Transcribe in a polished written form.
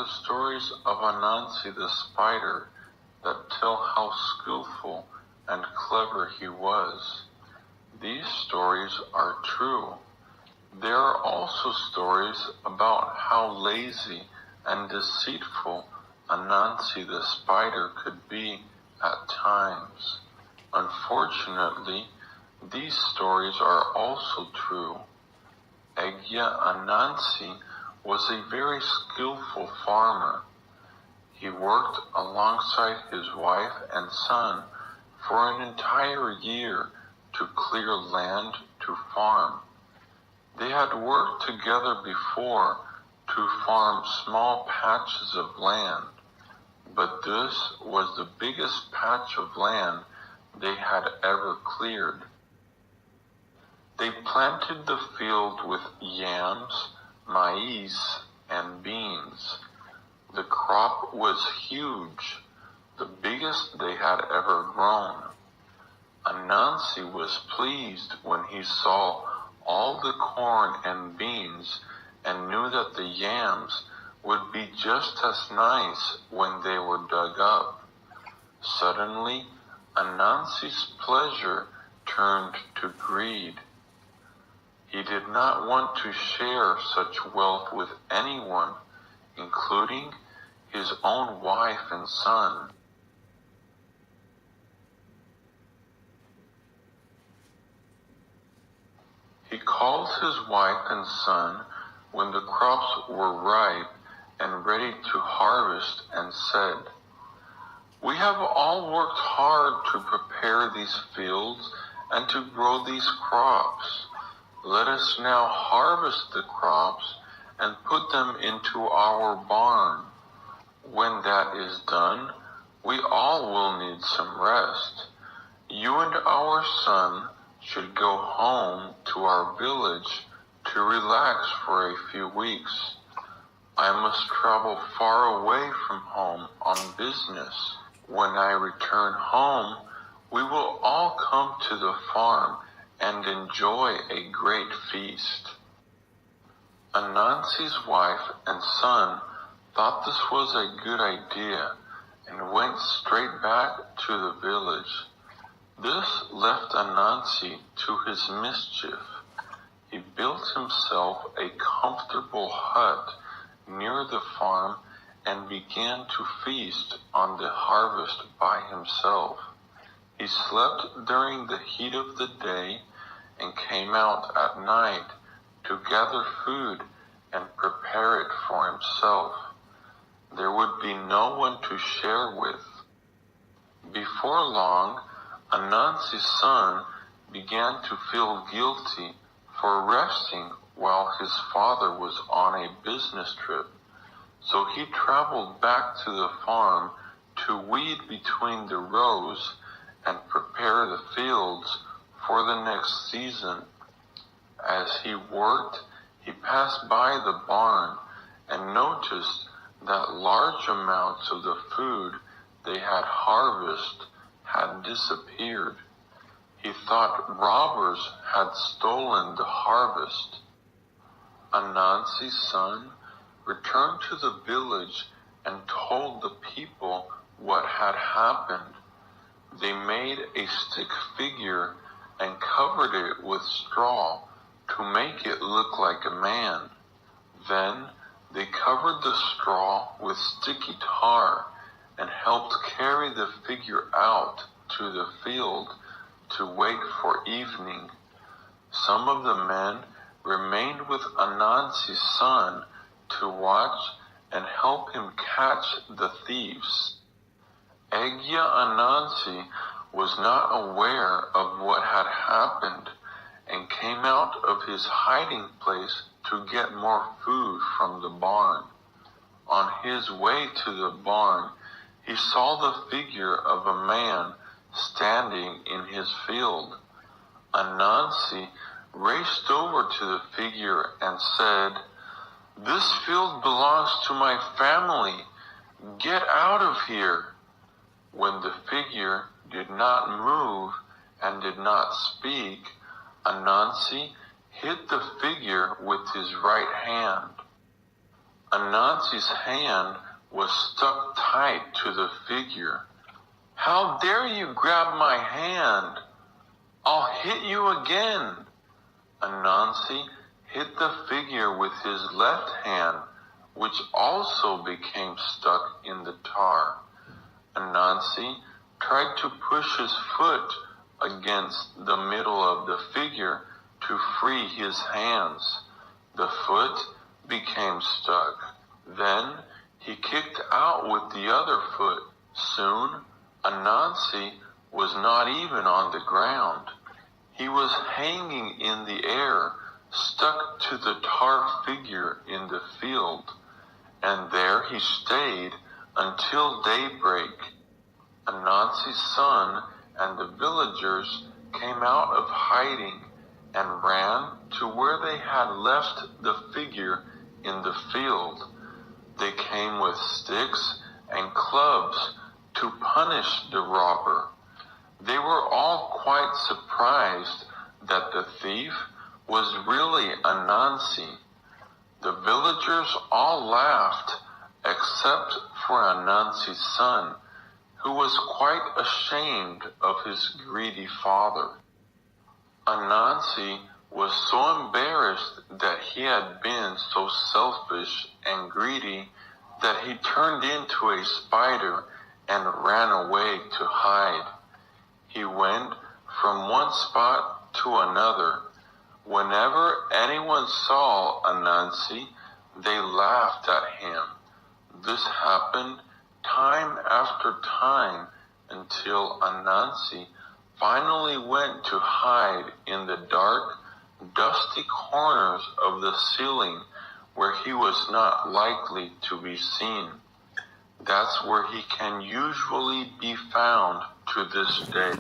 stories of Anansi the spider that tell how skillful and clever he was. These stories are true. There are also stories about how lazy and deceitful Anansi the spider could be at times. Unfortunately, these stories are also true. Egya Anansi was a very skillful farmer. He worked alongside his wife and son for an entire year to clear land to farm. They had worked together before to farm small patches of land, but this was the biggest patch of land they had ever cleared. They planted the field with yams, maize, and beans. The crop was huge, the biggest they had ever grown. Anansi was pleased when he saw all the corn and beans and knew that the yams would be just as nice when they were dug up. Suddenly, Anansi's pleasure turned to greed. He did not want to share such wealth with anyone, including his own wife and son. He called his wife and son when the crops were ripe and ready to harvest and said, "We have all worked hard to prepare these fields and to grow these crops. Let us now harvest the crops and put them into our barn. When that is done, we all will need some rest. You and our son should go home to our village to relax for a few weeks. I must travel far away from home on business. When I return home, we will all come to the farm and enjoy a great feast." Anansi's wife and son thought this was a good idea and went straight back to the village. This left Anansi to his mischief. He built himself a comfortable hut near the farm and began to feast on the harvest by himself. He slept during the heat of the day and came out at night to gather food and prepare it for himself. There would be no one to share with. Before long, Anansi's son began to feel guilty for resting while his father was on a business trip. So he traveled back to the farm to weed between the rows and prepare the fields for the next season. As he worked, he passed by the barn and noticed that large amounts of the food they had harvested had disappeared. He thought robbers had stolen the harvest. Anansi's son returned to the village and told the people what had happened. They made a stick figure and covered it with straw to make it look like a man. Then they covered the straw with sticky tar and helped carry the figure out to the field to wait for evening. Some of the men remained with Anansi's son to watch and help him catch the thieves. Egya Anansi was not aware of what had happened and came out of his hiding place to get more food from the barn. On his way to the barn, he saw the figure of a man standing in his field. Anansi raced over to the figure and said, "This field belongs to my family. Get out of here." When the figure did not move and did not speak, Anansi hit the figure with his right hand. Anansi's hand was stuck tight to the figure. "How dare you grab my hand? I'll hit you again." Anansi hit the figure with his left hand, which also became stuck in the tar. Anansi tried to push his foot against the middle of the figure to free his hands. The foot became stuck. Then he kicked out with the other foot. Soon, Anansi was not even on the ground. He was hanging in the air, stuck to the tar figure in the field, and there he stayed until daybreak. Anansi's son and the villagers came out of hiding and ran to where they had left the figure in the field. They came with sticks and clubs to punish the robber. They were all quite surprised that the thief was really Anansi. The villagers all laughed except for Anansi's son, who was quite ashamed of his greedy father. Anansi was so embarrassed that he had been so selfish and greedy that he turned into a spider and ran away to hide. He went from one spot to another. Whenever anyone saw Anansi, they laughed at him. This happened time after time until Anansi finally went to hide in the dark, dusty corners of the ceiling where he was not likely to be seen. That's where he can usually be found to this day.